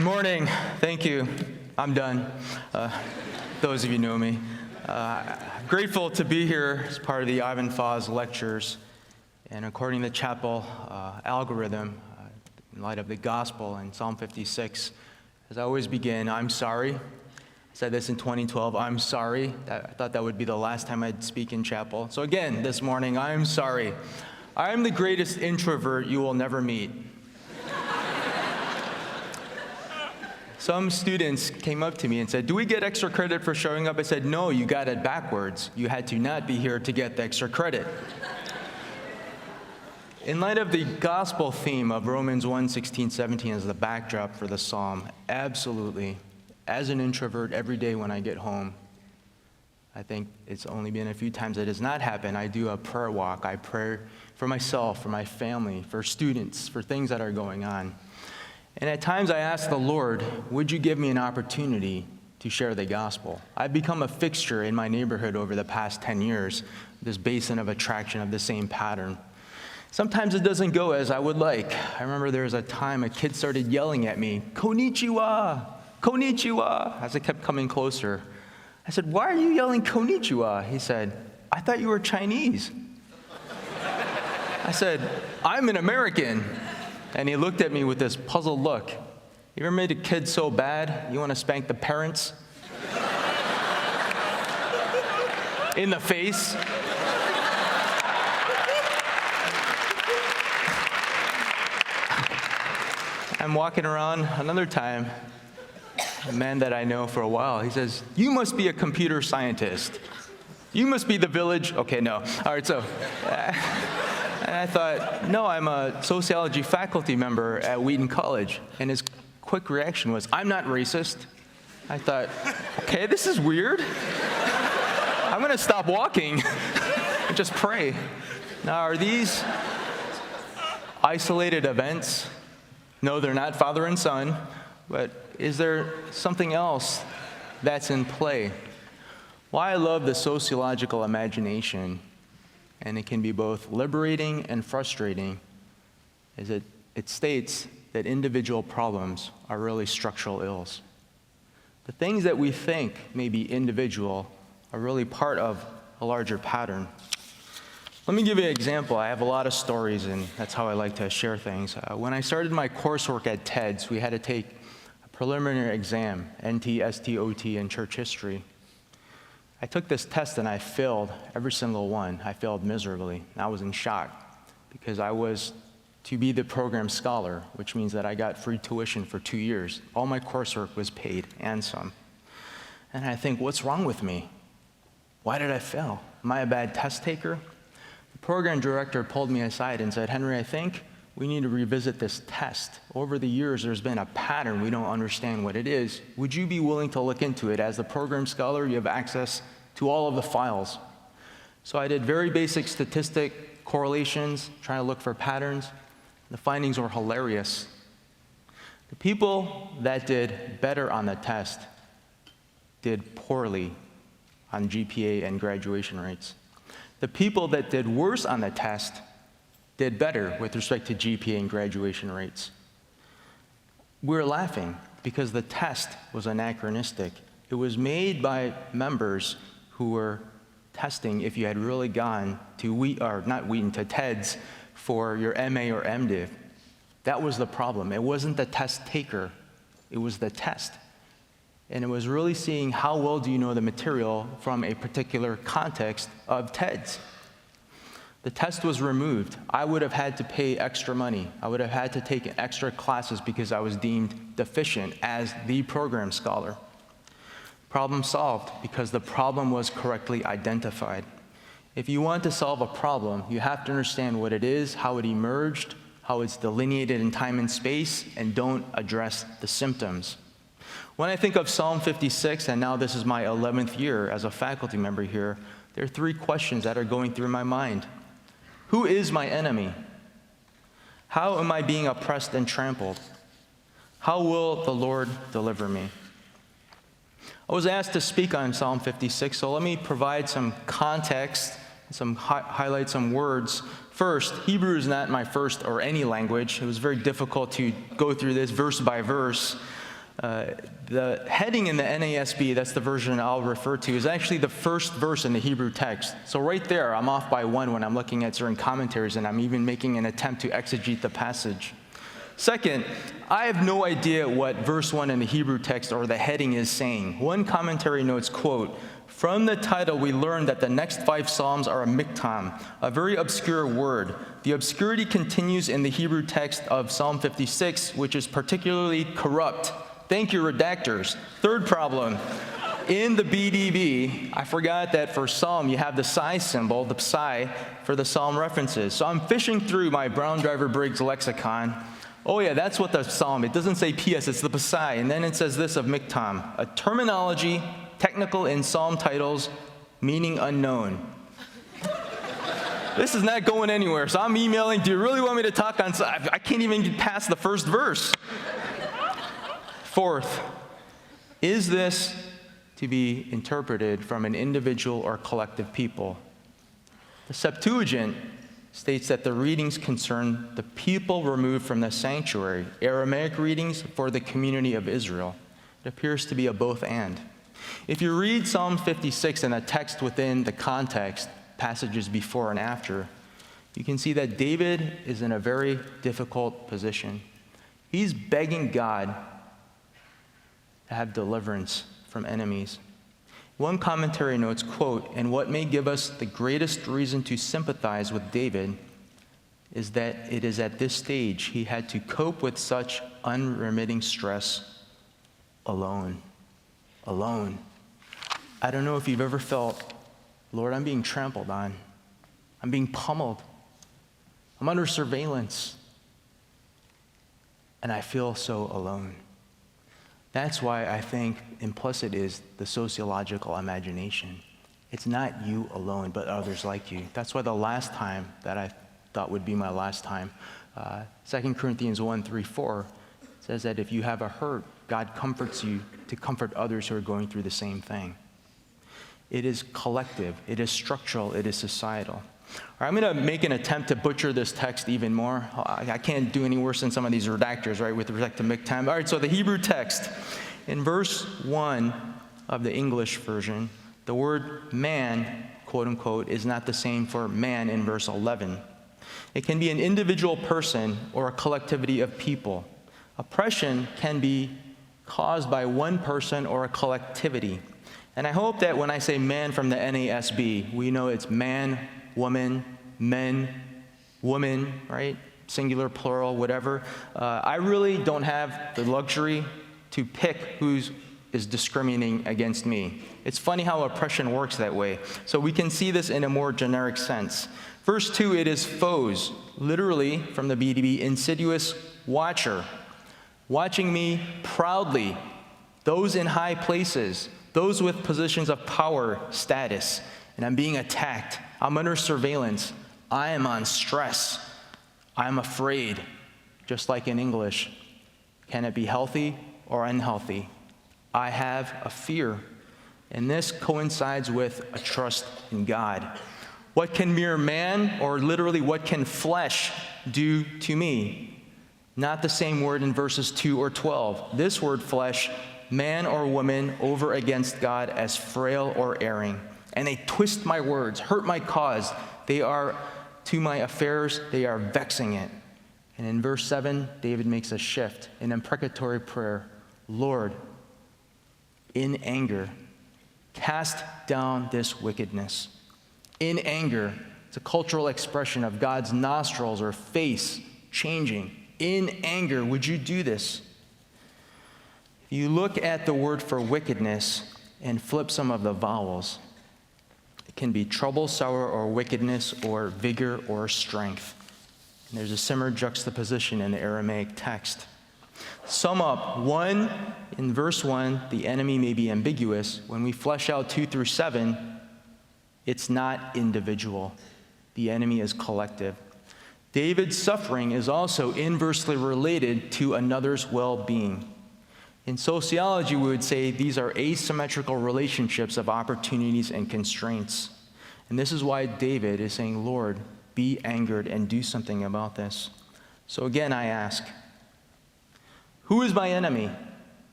Good morning. Thank you. I'm done. Those of you know me. Grateful to be here as part of the Ivan Foz lectures. And according to the chapel algorithm, in light of the gospel in Psalm 56, as I always begin, I'm sorry. I said this in 2012, I'm sorry. I thought that would be the last time I'd speak in chapel. So again, this morning, I'm sorry. I am the greatest introvert you will never meet. Some students came up to me and said, do we get extra credit for showing up? I said, no, you got it backwards. You had to not be here to get the extra credit. In light of the gospel theme of Romans 1:16-17 as the backdrop for the psalm, absolutely, as an introvert, every day when I get home, I think it's only been a few times that has not happened, I do a prayer walk. I pray for myself, for my family, for students, for things that are going on. And at times I ask the Lord, would you give me an opportunity to share the gospel? I've become a fixture in my neighborhood over the past 10 years, this basin of attraction of the same pattern. Sometimes it doesn't go as I would like. I remember there was a time a kid started yelling at me, "Konnichiwa, konnichiwa," as I kept coming closer. I said, why are you yelling konnichiwa? He said, I thought you were Chinese. I said, I'm an American. And he looked at me with this puzzled look. You ever made a kid so bad, you want to spank the parents? In the face? I'm walking around another time, a man that I know for a while, he says, you must be a computer scientist. You must be the village, okay, no. All right, so, and I thought, no, I'm a sociology faculty member at Wheaton College. And his quick reaction was, I'm not racist. I thought, okay, this is weird. I'm gonna stop walking and just pray. Now, are these isolated events? No, they're not father and son, but is there something else that's in play? Why I love the sociological imagination, and it can be both liberating and frustrating, is that it states that individual problems are really structural ills. The things that we think may be individual are really part of a larger pattern. Let me give you an example. I have a lot of stories, and that's how I like to share things. When I started my coursework at TEDS, we had to take a preliminary exam, NT, ST, OT, and church history. I took this test and I failed every single one. I failed miserably. I was in shock because I was to be the program scholar, which means that I got free tuition for 2 years. All my coursework was paid and some. And I think, what's wrong with me? Why did I fail? Am I a bad test taker? The program director pulled me aside and said, Henry, I think we need to revisit this test. Over the years, there's been a pattern. We don't understand what it is. Would you be willing to look into it? As the program scholar, you have access to all of the files. So I did very basic statistic correlations, trying to look for patterns. The findings were hilarious. The people that did better on the test did poorly on GPA and graduation rates. The people that did worse on the test did better with respect to GPA and graduation rates. We were laughing because the test was anachronistic. It was made by members who were testing if you had really gone to to TEDS for your MA or MDiv. That was the problem. It wasn't the test taker, it was the test. And it was really seeing how well do you know the material from a particular context of TEDS. The test was removed. I would have had to pay extra money. I would have had to take extra classes because I was deemed deficient as the program scholar. Problem solved because the problem was correctly identified. If you want to solve a problem, you have to understand what it is, how it emerged, how it's delineated in time and space, and don't address the symptoms. When I think of Psalm 56, and now this is my 11th year as a faculty member here, there are 3 questions that are going through my mind. Who is my enemy? How am I being oppressed and trampled? How will the Lord deliver me? I was asked to speak on Psalm 56, so let me provide some context, highlight some words. First, Hebrew is not my first or any language. It was very difficult to go through this verse by verse. The heading in the NASB, that's the version I'll refer to, is actually the first verse in the Hebrew text. So right there, I'm off by one when I'm looking at certain commentaries, and I'm even making an attempt to exegete the passage. Second, I have no idea what verse 1 in the Hebrew text or the heading is saying. One commentary notes, quote, "From the title, we learn that the next 5 psalms are a miktam, a very obscure word. The obscurity continues in the Hebrew text of Psalm 56, which is particularly corrupt." Thank you, redactors. Third problem, in the BDB, I forgot that for psalm, you have the psi symbol, the psi, for the psalm references. So I'm fishing through my Brown Driver Briggs lexicon. Oh yeah, that's what the psalm, it doesn't say PS, it's the psi. And then it says this of miktam, a terminology technical in psalm titles, meaning unknown. This is not going anywhere, so I'm emailing, do you really want me to talk on, I can't even get past the first verse. Fourth, is this to be interpreted from an individual or collective people? The Septuagint states that the readings concern the people removed from the sanctuary. Aramaic readings for the community of Israel. It appears to be a both and. If you read Psalm 56 and the text within the context, passages before and after, you can see that David is in a very difficult position. He's begging God to have deliverance from enemies. One commentary notes, quote, "And what may give us the greatest reason to sympathize with David is that it is at this stage he had to cope with such unremitting stress alone." Alone. I don't know if you've ever felt, Lord, I'm being trampled on. I'm being pummeled. I'm under surveillance. And I feel so alone. That's why I think implicit is the sociological imagination. It's not you alone, but others like you. That's why the last time that I thought would be my last time, 2 Corinthians 1, 3, 4 says that if you have a hurt, God comforts you to comfort others who are going through the same thing. It is collective, it is structural, it is societal. All right, I'm going to make an attempt to butcher this text even more. I can't do any worse than some of these redactors, right, with respect to miktam. All right, so the Hebrew text. In verse 1 of the English version, the word man, quote unquote, is not the same for man in verse 11. It can be an individual person or a collectivity of people. Oppression can be caused by one person or a collectivity. And I hope that when I say man from the NASB, we know it's man, woman, men, woman, right? Singular, plural, whatever. I really don't have the luxury to pick who is discriminating against me. It's funny how oppression works that way. So we can see this in a more generic sense. Verse 2, it is foes, literally from the BDB, insidious watcher, watching me proudly, those in high places, those with positions of power, status, and I'm being attacked. I'm under surveillance. I am on stress. I'm afraid, just like in English. Can it be healthy or unhealthy? I have a fear, and this coincides with a trust in God. What can mere man, or literally what can flesh, do to me? Not the same word in verses 2 or 12. This word flesh, man or woman, over against God as frail or erring. And they twist my words, hurt my cause. They are to my affairs, they are vexing it. And in verse 7, David makes a shift, an imprecatory prayer. Lord, in anger, cast down this wickedness. In anger, it's a cultural expression of God's nostrils or face changing. In anger, would you do this? If you look at the word for wickedness and flip some of the vowels, it can be trouble, sorrow, or wickedness, or vigor, or strength. And there's a similar juxtaposition in the Aramaic text. Sum up, in verse 1, the enemy may be ambiguous. When we flesh out 2 through 7, it's not individual. The enemy is collective. David's suffering is also inversely related to another's well-being. In sociology, we would say these are asymmetrical relationships of opportunities and constraints. And this is why David is saying, Lord, be angered and do something about this. So again, I ask, who is my enemy?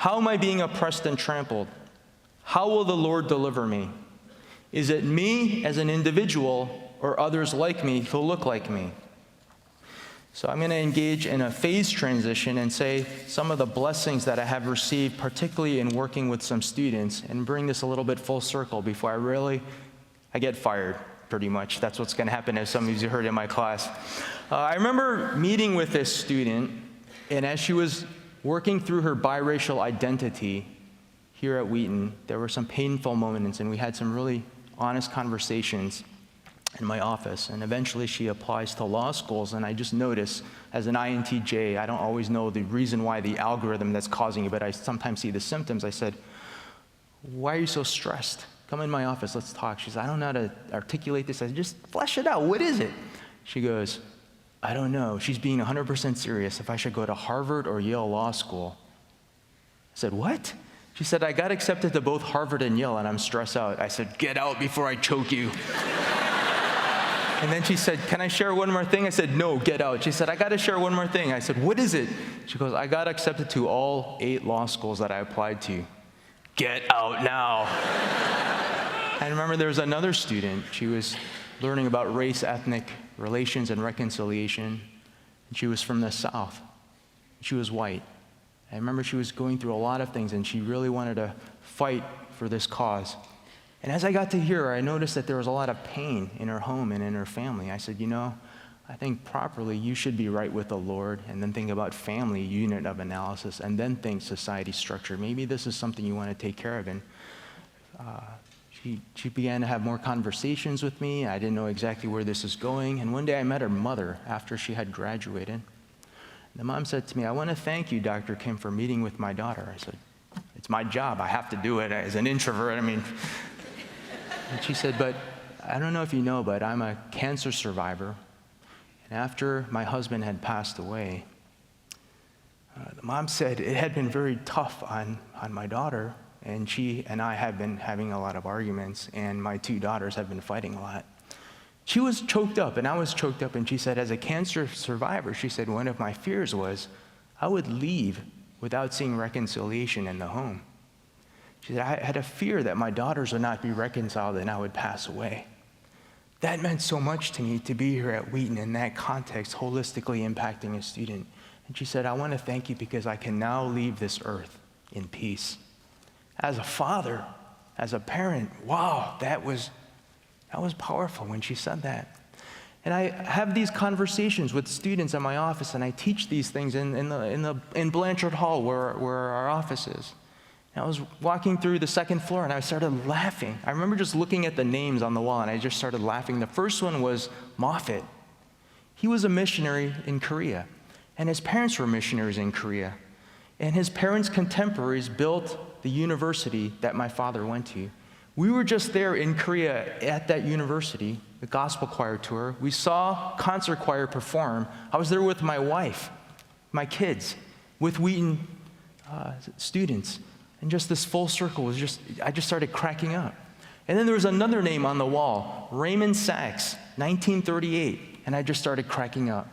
How am I being oppressed and trampled? How will the Lord deliver me? Is it me as an individual or others like me who look like me? So I'm going to engage in a phase transition and say some of the blessings that I have received, particularly in working with some students, and bring this a little bit full circle before I get fired, pretty much. That's what's going to happen, as some of you heard in my class. I remember meeting with this student, and as she was working through her biracial identity here at Wheaton, there were some painful moments, and we had some really honest conversations in my office. And eventually she applies to law schools, and I just notice, as an INTJ, I don't always know the reason why, the algorithm that's causing it, but I sometimes see the symptoms. I said, "Why are you so stressed? Come in my office, let's talk." She says, "I don't know how to articulate this." I said, "Just flesh it out. What is it?" She goes, "I don't know." She's being 100% serious, if I should go to Harvard or Yale Law School. I said, "What?" She said, "I got accepted to both Harvard and Yale, and I'm stressed out." I said, "Get out before I choke you." And then she said, "Can I share one more thing?" I said, "No, get out." She said, "I got to share one more thing." I said, "What is it?" She goes, "I got accepted to all 8 law schools that I applied to." Get out now. I remember there was another student. She was learning about race, ethnic relations, and reconciliation. And she was from the South. She was white. I remember she was going through a lot of things, and she really wanted to fight for this cause. And as I got to hear her, I noticed that there was a lot of pain in her home and in her family. I said, I think properly you should be right with the Lord, and then think about family unit of analysis, and then think society structure. Maybe this is something you want to take care of. And she began to have more conversations with me. I didn't know exactly where this is going. And one day I met her mother after she had graduated. The mom said to me, "I want to thank you, Dr. Kim, for meeting with my daughter." I said, "It's my job. I have to do it as an introvert. And she said, "But I don't know if you know, but I'm a cancer survivor. And after my husband had passed away, the mom said it had been very tough on my daughter, and she and I have been having a lot of arguments, and my 2 daughters have been fighting a lot." She was choked up, and I was choked up, and she said, as a cancer survivor, she said, one of my fears was I would leave without seeing reconciliation in the home. She said, I had a fear that my daughters would not be reconciled and I would pass away. That meant so much to me to be here at Wheaton in that context, holistically impacting a student. And she said, "I want to thank you because I can now leave this earth in peace." As a father, as a parent, wow, that was powerful when she said that. And I have these conversations with students in my office, and I teach these things in Blanchard Hall, where our office is. And I was walking through the 2nd floor, and I started laughing. I remember just looking at the names on the wall, and I just started laughing. The first one was Moffat. He was a missionary in Korea, and his parents were missionaries in Korea. And his parents' contemporaries built the university that my father went to. We were just there in Korea at that university, the gospel choir tour. We saw concert choir perform. I was there with my wife, my kids, with Wheaton students. And just this full circle I just started cracking up. And then there was another name on the wall, Raymond Sachs, 1938, and I just started cracking up.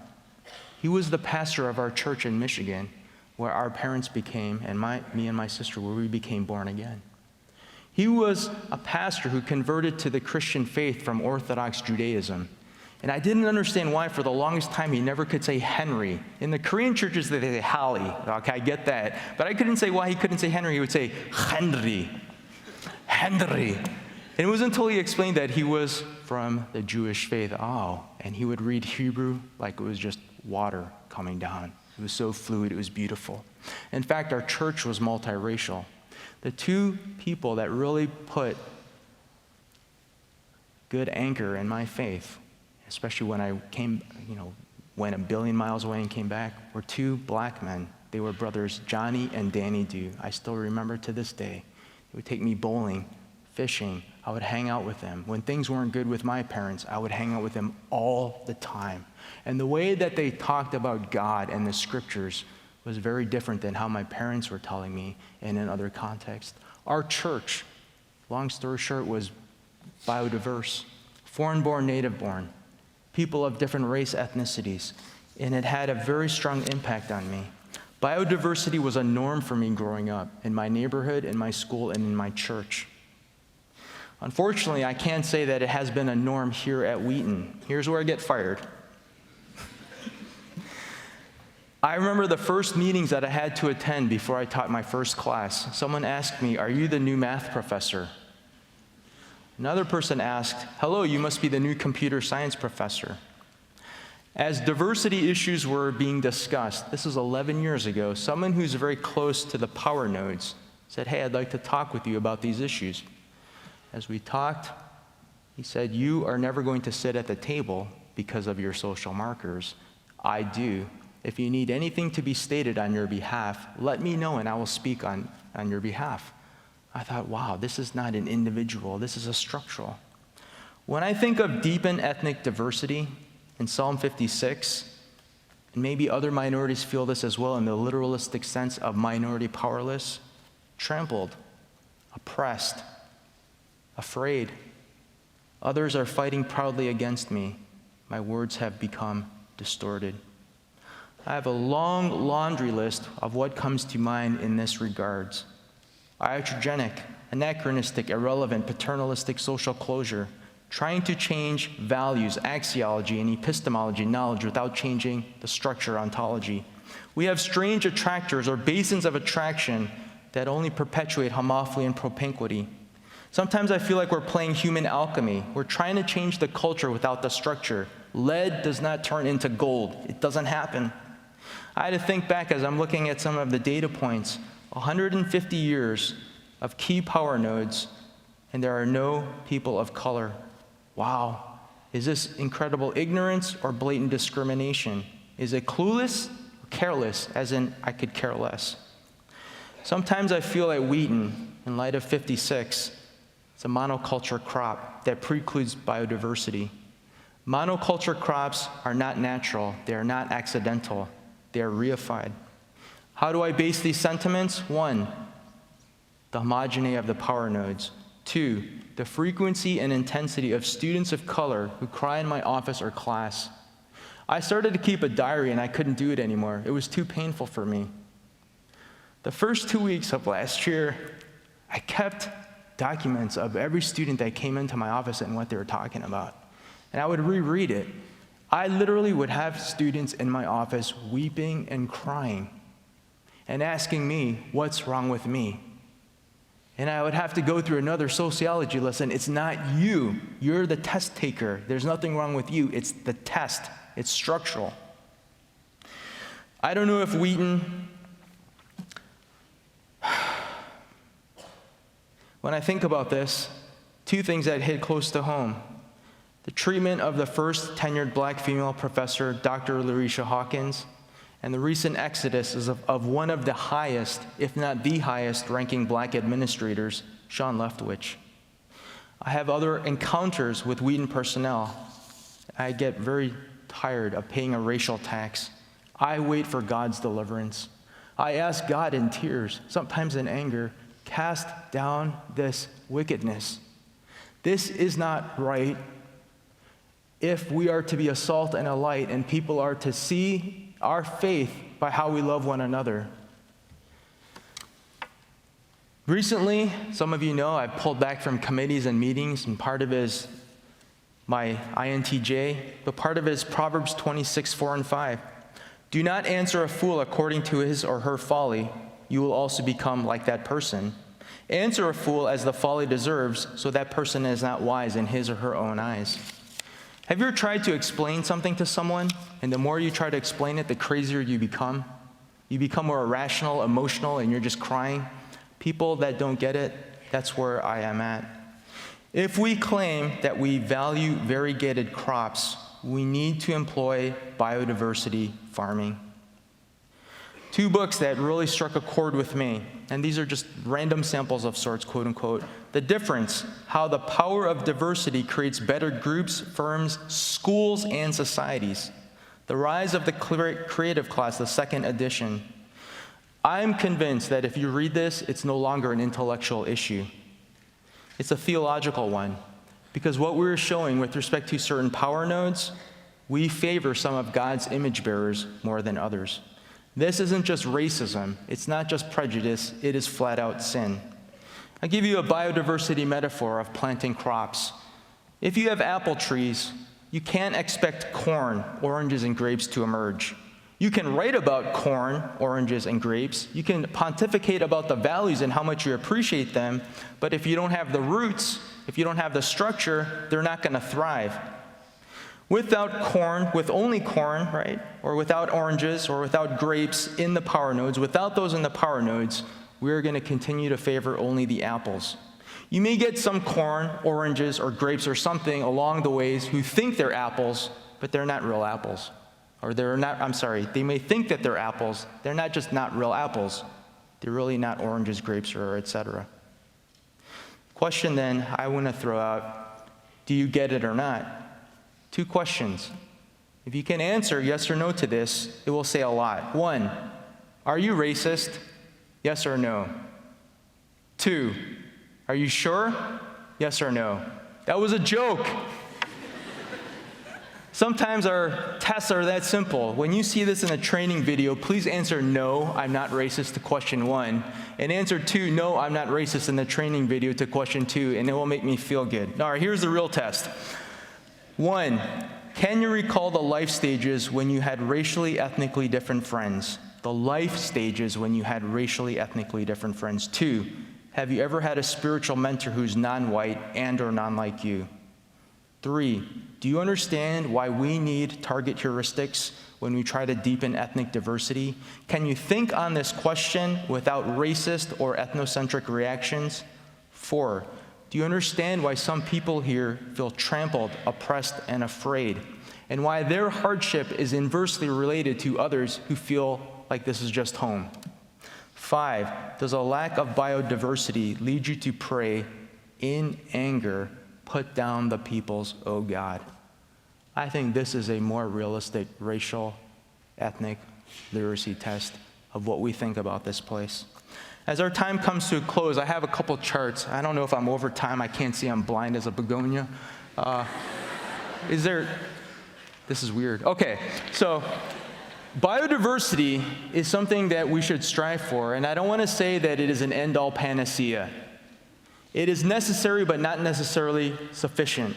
He was the pastor of our church in Michigan, where our parents became, and me and my sister, where we became born again. He was a pastor who converted to the Christian faith from Orthodox Judaism. And I didn't understand why for the longest time he never could say Henry. In the Korean churches, they say Hallie. Okay, I get that. But I couldn't say why he couldn't say Henry. He would say Henry. Henry. And it was until he explained that he was from the Jewish faith. And he would read Hebrew like it was just water coming down. It was so fluid, it was beautiful. In fact, our church was multiracial. The 2 people that really put good anchor in my faith, especially when I came, went a billion miles away and came back, were 2 black men. They were brothers Johnny and Danny Dew. I still remember to this day. They would take me bowling, fishing. I would hang out with them. When things weren't good with my parents, I would hang out with them all the time. And the way that they talked about God and the scriptures was very different than how my parents were telling me and in other contexts. Our church, long story short, was biodiverse, foreign-born, native-born, people of different race ethnicities, and it had a very strong impact on me. Biodiversity was a norm for me growing up in my neighborhood, in my school, and in my church. Unfortunately, I can't say that it has been a norm here at Wheaton. Here's where I get fired. I remember the first meetings that I had to attend before I taught my first class. Someone asked me, "Are you the new math professor?" Another person asked, "Hello, you must be the new computer science professor." As diversity issues were being discussed, this was 11 years ago, someone who's very close to the power nodes said, "Hey, I'd like to talk with you about these issues." As we talked, he said, "You are never going to sit at the table because of your social markers. I do. If you need anything to be stated on your behalf, let me know and I will speak on your behalf." I thought, wow, this is not an individual, this is a structural. When I think of deepened ethnic diversity in Psalm 56, and maybe other minorities feel this as well in the literalistic sense of minority powerless, trampled, oppressed, afraid. Others are fighting proudly against me. My words have become distorted. I have a long laundry list of what comes to mind in this regards. Iatrogenic, anachronistic, irrelevant, paternalistic social closure, trying to change values, axiology, and epistemology knowledge without changing the structure ontology. We have strange attractors or basins of attraction that only perpetuate homophily and propinquity. Sometimes I feel like we're playing human alchemy. We're trying to change the culture without the structure. Lead does not turn into gold. It doesn't happen. I had to think back as I'm looking at some of the data points, 150 years of key power nodes, and there are no people of color. Wow. Is this incredible ignorance or blatant discrimination? Is it clueless or careless, as in I could care less? Sometimes I feel at Wheaton, in light of 56, it's a monoculture crop that precludes biodiversity. Monoculture crops are not natural. They are not accidental. They are reified. How do I base these sentiments? 1, the homogeneity of the power nodes. 2, the frequency and intensity of students of color who cry in my office or class. I started to keep a diary and I couldn't do it anymore. It was too painful for me. The first 2 weeks of last year, I kept documents of every student that came into my office and what they were talking about. And I would reread it. I literally would have students in my office weeping and crying and asking me, what's wrong with me? And I would have to go through another sociology lesson. It's not you. You're the test taker. There's nothing wrong with you. It's the test. It's structural. I don't know if Wheaton, when I think about this, 2 things that hit close to home. The treatment of the first tenured black female professor, Dr. Larisha Hawkins, and the recent exodus of one of the highest, if not the highest, ranking black administrators, Sean Leftwich. I have other encounters with Wheaton personnel. I get very tired of paying a racial tax. I wait for God's deliverance. I ask God in tears, sometimes in anger, cast down this wickedness. This is not right. If we are to be a salt and a light and people are to see our faith by how we love one another. Recently, some of you know, I pulled back from committees and meetings, and part of it is my INTJ, but part of it is Proverbs 26:4-5. Do not answer a fool according to his or her folly. You will also become like that person. Answer a fool as the folly deserves, so that person is not wise in his or her own eyes. Have you ever tried to explain something to someone, and the more you try to explain it, the crazier you become? You become more irrational, emotional, and you're just crying. People that don't get it, that's where I am at. If we claim that we value variegated crops, we need to employ biodiversity farming. 2 books that really struck a chord with me, and these are just random samples of sorts, quote unquote. The Difference, How the Power of Diversity Creates Better Groups, Firms, Schools, and Societies. The Rise of the Creative Class, the 2nd edition. I'm convinced that if you read this, it's no longer an intellectual issue. It's a theological one, because what we're showing with respect to certain power nodes, we favor some of God's image bearers more than others. This isn't just racism. It's not just prejudice. It is flat out sin. I'll give you a biodiversity metaphor of planting crops. If you have apple trees, you can't expect corn, oranges, and grapes to emerge. You can write about corn, oranges, and grapes. You can pontificate about the values and how much you appreciate them, but if you don't have the roots, if you don't have the structure, they're not going to thrive. Without corn, with only corn, right, or without oranges or without grapes in the power nodes, without those in the power nodes, we're going to continue to favor only the apples. You may get some corn, oranges, or grapes or something along the ways who think they're apples, but they're not real apples. Or they may think that they're apples. They're not real apples. They're really not oranges, grapes, or etc. Question then I want to throw out, do you get it or not? 2 questions. If you can answer yes or no to this, it will say a lot. 1, are you racist? Yes or no? 2, are you sure? Yes or no? That was a joke. Sometimes our tests are that simple. When you see this in a training video, please answer no, I'm not racist to question 1, and answer 2, no, I'm not racist in the training video to question 2, and it will make me feel good. All right, here's the real test. 1, can you recall the life stages when you had racially, ethnically different friends? The life stages when you had racially, ethnically different friends. 2, have you ever had a spiritual mentor who's non-white and or non-like you? 3, do you understand why we need target heuristics when we try to deepen ethnic diversity? Can you think on this question without racist or ethnocentric reactions? 4, do you understand why some people here feel trampled, oppressed, and afraid, and why their hardship is inversely related to others who feel like this is just home? 5, does a lack of biodiversity lead you to pray in anger, put down the peoples, O God? I think this is a more realistic racial, ethnic literacy test of what we think about this place. As our time comes to a close, I have a couple charts. I don't know if I'm over time. I can't see. I'm blind as a begonia. This is weird. Okay, so biodiversity is something that we should strive for, and I don't want to say that it is an end-all panacea. It is necessary, but not necessarily sufficient.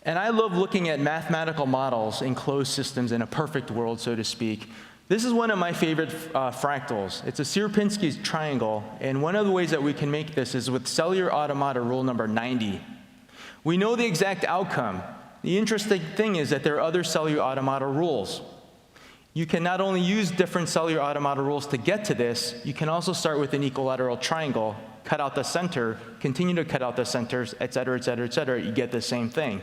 And I love looking at mathematical models in closed systems in a perfect world, so to speak. This is one of my favorite fractals. It's a Sierpinski Triangle, and one of the ways that we can make this is with cellular automata rule number 90. We know the exact outcome. The interesting thing is that there are other cellular automata rules. You can not only use different cellular automata rules to get to this, you can also start with an equilateral triangle, cut out the center, continue to cut out the centers, et cetera, et cetera, et cetera. You get the same thing.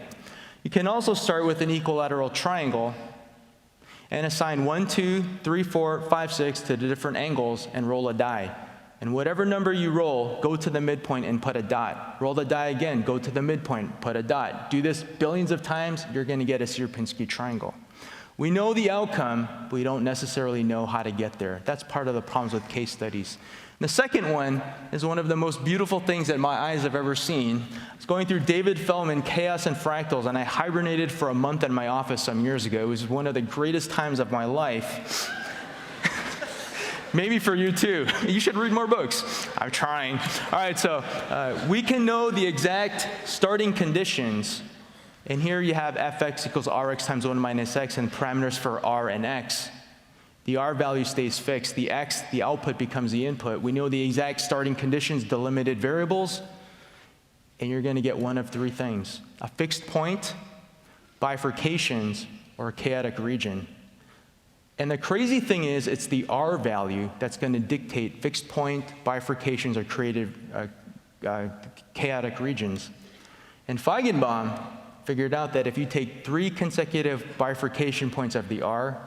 You can also start with an equilateral triangle and assign 1, 2, 3, 4, 5, 6 to the different angles and roll a die. And whatever number you roll, go to the midpoint and put a dot. Roll the die again, go to the midpoint, put a dot. Do this billions of times, you're going to get a Sierpinski triangle. We know the outcome, but we don't necessarily know how to get there. That's part of the problems with case studies. The second one is one of the most beautiful things that my eyes have ever seen. I was going through David Feldman, Chaos and Fractals, and I hibernated for a month in my office some years ago. It was one of the greatest times of my life. Maybe for you too. You should read more books. I'm trying. All right, so we can know the exact starting conditions. And here you have fx equals rx times 1 minus x and parameters for r and x. The r value stays fixed. The x, the output, becomes the input. We know the exact starting conditions, delimited variables, and you're going to get one of 3 things: a fixed point, bifurcations, or a chaotic region. And the crazy thing is, it's the r value that's going to dictate fixed point, bifurcations, or chaotic regions. And Feigenbaum figured out that if you take 3 consecutive bifurcation points of the r,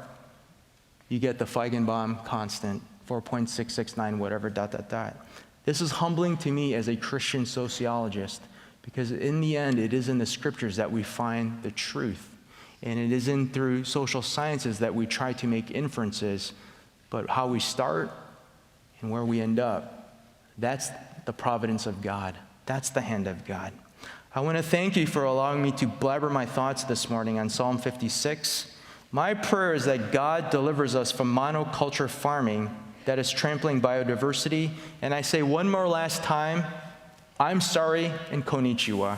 you get the Feigenbaum constant, 4.669, whatever, dot, dot, dot. This is humbling to me as a Christian sociologist, because in the end, it is in the scriptures that we find the truth. And it isn't through social sciences that we try to make inferences, but how we start and where we end up. That's the providence of God. That's the hand of God. I want to thank you for allowing me to blabber my thoughts this morning on Psalm 56. My prayer is that God delivers us from monoculture farming that is trampling biodiversity. And I say one more last time, I'm sorry and konnichiwa.